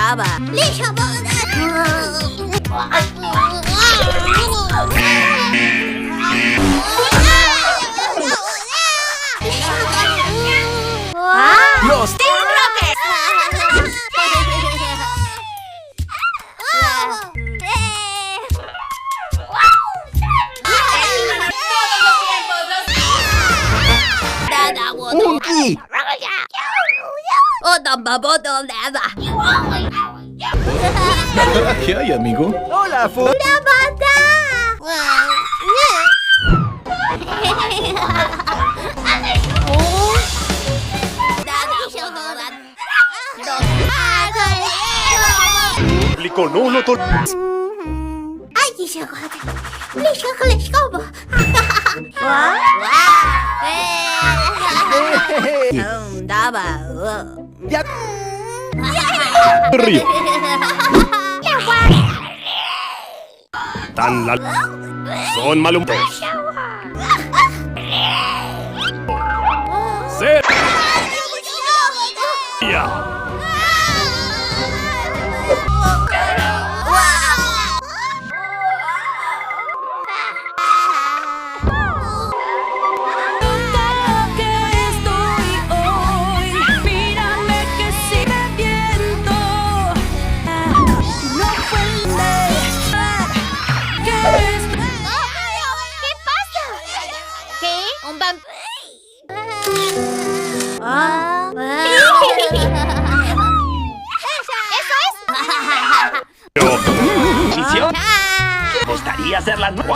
daba. ¡Los Team Rocket! Monkey! ¿Qué hay, amigo? ¡Hola, Fu! Ya. Río. Son malumos. Ya. Misión. ¿Te gustaría hacerlas? ¡Wow!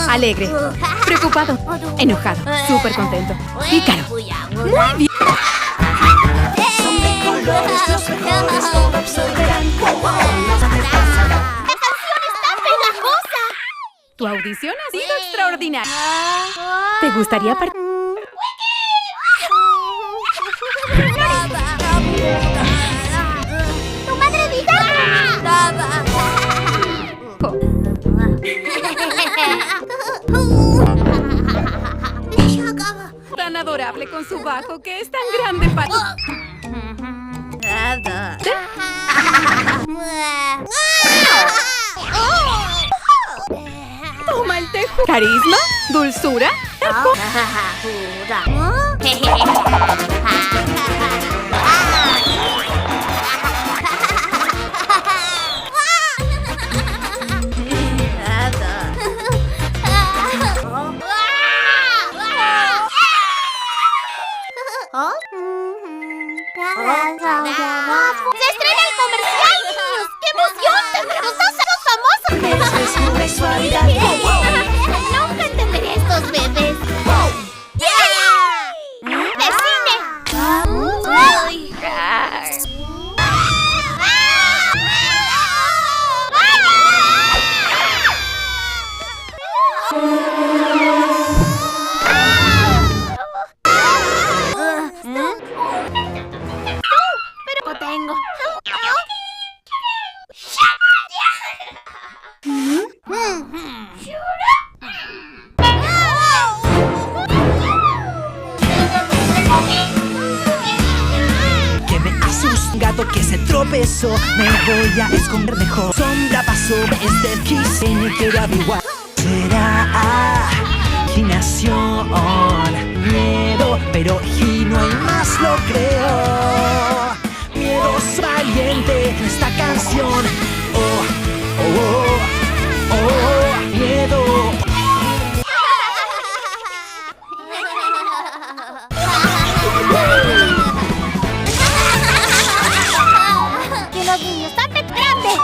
Alegre, preocupado, enojado, súper contento. Pícaro. Muy bien. Tu audición ha sido extraordinaria. ¿Te gustaría participar? ¡Tu madre diga! Tan adorable con su bajo que es tan grande para... Toma el tejo. Carisma, dulzura. ¡Se estrena el comercial, niños! ¡Qué emoción! ¡Tendremos dos famosos! Nunca entenderé a estos bebés. ¡De cine! Pero no tengo. ¿Qué me asusta? Un gato que se tropezó. Me voy a esconder mejor. Sombra pasó desde el diseño y quiero averiguar. Será imaginación, miedo, pero y no hay más, lo creo. Miedoso valiente en esta canción. Oh, oh, oh, oh, miedo. ¡Que los niños están grandes!